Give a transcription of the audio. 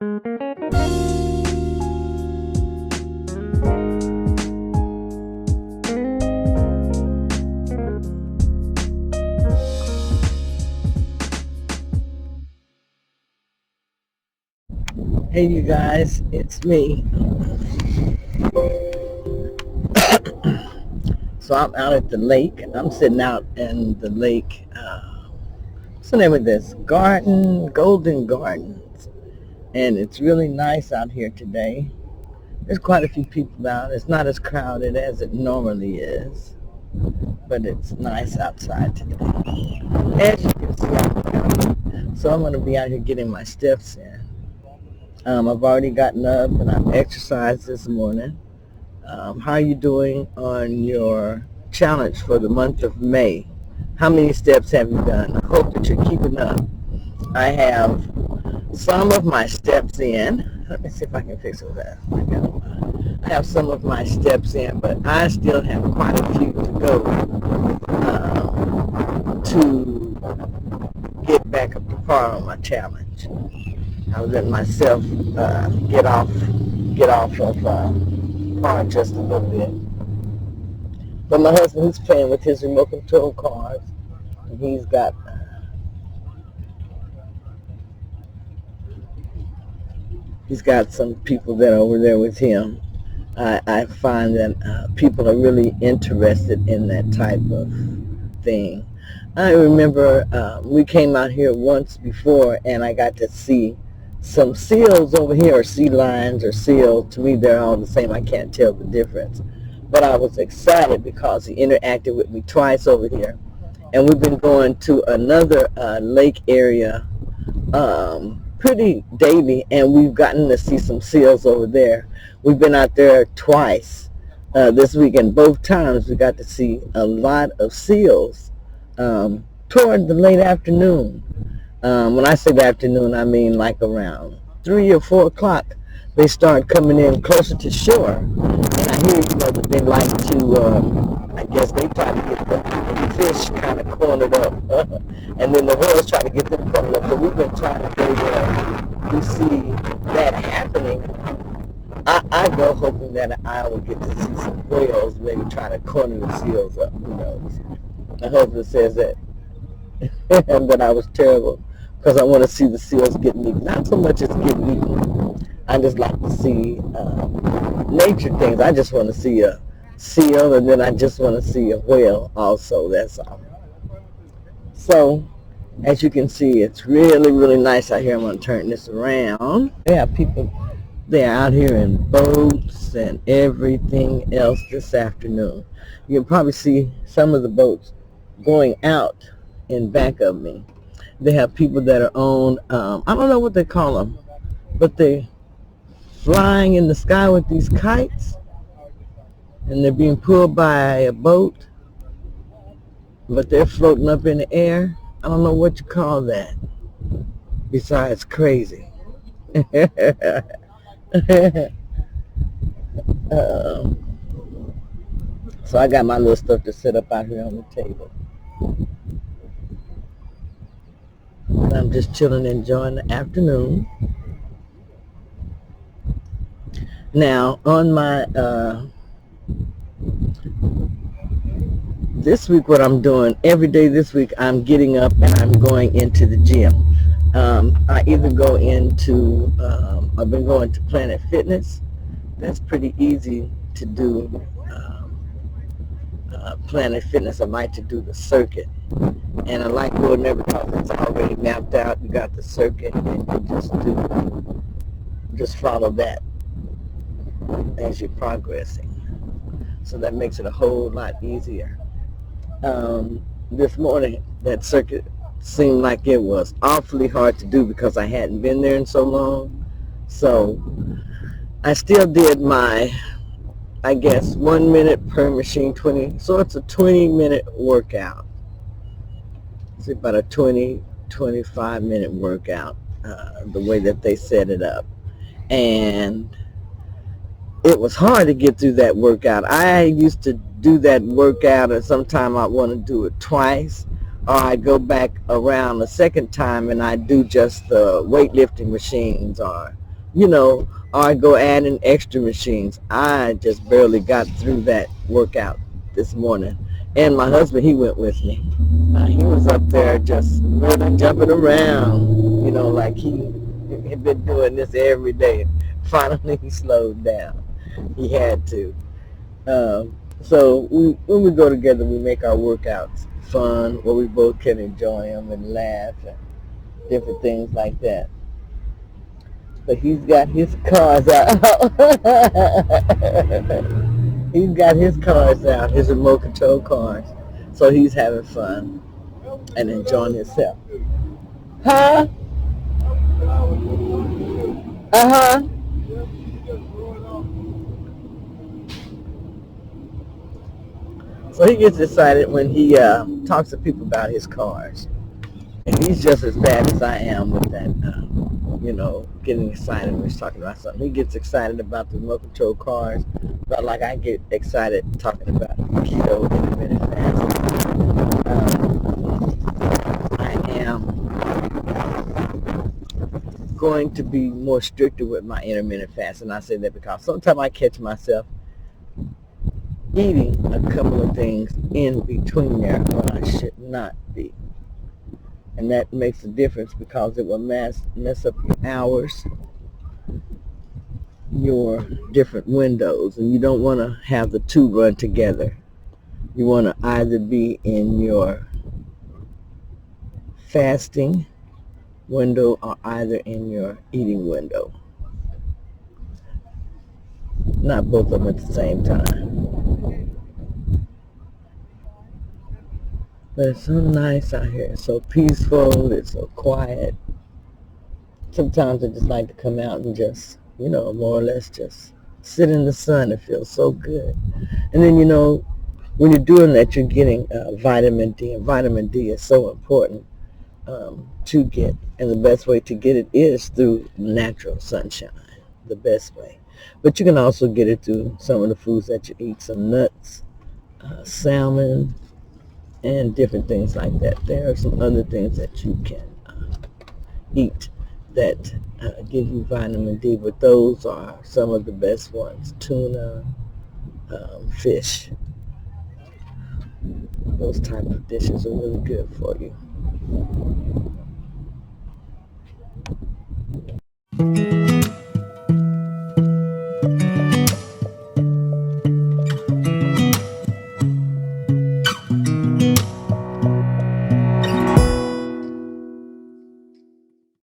Hey you guys, it's me. So I'm out at the lake. I'm sitting out in the lake. What's the name of this? Golden Gardens. And it's really nice out here today. There's quite a few people out. It's not as crowded as it normally is, but it's nice outside today. As you can see, so I'm going to be out here getting my steps in. I've already gotten up and I've exercised this morning. How are you doing on your challenge for the month of May? How many steps have you done? I hope that you're keeping up. I have some of my steps in. Let me see if I can fix it with that. I have some of my steps in, but I still have quite a few to go to get back up to par on my challenge. I was letting myself get off of par just a little bit. But my husband, he's playing with his remote control cars, and he's got some people that are over there with him. I find that people are really interested in that type of thing. I remember we came out here once before, and I got to see some seals over here, or sea lions or seals. To me, they're all the same. I can't tell the difference. But I was excited because he interacted with me twice over here. And we've been going to another lake area pretty daily, and we've gotten to see some seals over there. We've been out there twice this week, and both times we got to see a lot of seals toward the late afternoon. When I say the afternoon, I mean like around 3 or 4 o'clock. They start coming in closer to shore. And I hear, that they like to, I guess they try to get the fish kind of cornered up. And then the whales try to get them cornered up. So we've been trying to go there to see that happening. I go hoping that I will get to see some whales maybe try to corner the seals up. Who knows? My husband says that and that I was terrible because I want to see the seals getting eaten. Not so much as getting eaten. I just like to see nature things. I just want to see a seal, and then I just want to see a whale also. That's all. So, as you can see, it's really, really nice out here. I'm going to turn this around. Yeah, people, they're out here in boats and everything else this afternoon. You can probably see some of the boats going out in back of me. They have people that are on, I don't know what they call them, but they're flying in the sky with these kites, and they're being pulled by a boat, but they're floating up in the air. I don't know what you call that besides crazy. So I got my little stuff to set up out here on the table. I'm just chilling, enjoying the afternoon. Now, on my, this week what I'm doing, every day this week I'm getting up and I'm going into the gym. I either go into, I've been going to Planet Fitness. That's pretty easy to do. Planet Fitness, I like to do the circuit. And I like going there because it's already mapped out. You got the circuit, and you just follow that as you're progressing. So that makes it a whole lot easier. This morning, that circuit seemed like it was awfully hard to do because I hadn't been there in so long. So I still did my, I guess, 1 minute per machine, 20. So it's a 20-minute workout. It's about a 25-minute workout, the way that they set it up. And it was hard to get through that workout. I used to do that workout, and sometimes I want to do it twice, or I go back around the second time and I do just the weightlifting machines, or or I go add in extra machines. I just barely got through that workout this morning. And my husband, he went with me. He was up there just really jumping around, like he had been doing this every day. Finally, he slowed down. He had to. So when we go together, we make our workouts fun, where we both can enjoy them and laugh and different things like that. But he's got his cars out. He's got his cars out, his remote control cars. So he's having fun and enjoying himself. Huh? Uh-huh. So he gets excited when he talks to people about his cars. And he's just as bad as I am with that, getting excited when he's talking about something. He gets excited about the remote control cars, but like I get excited talking about keto intermittent fasting. I am going to be more stricter with my intermittent fasting. I say that because sometimes I catch myself eating a couple of things in between there when I should not be. And that makes a difference because it will mess up your hours, your different windows, and you don't want to have the two run together. You want to either be in your fasting window or either in your eating window. Not both of them at the same time. But it's so nice out here. It's so peaceful. It's so quiet. Sometimes I just like to come out and just, more or less just sit in the sun. It feels so good. And then, when you're doing that, you're getting vitamin D. And vitamin D is so important to get. And the best way to get it is through natural sunshine, the best way. But you can also get it through some of the foods that you eat, some nuts, salmon, and different things like that. There are some other things that you can eat that give you vitamin D, but those are some of the best ones. Tuna, fish, those type of dishes are really good for you.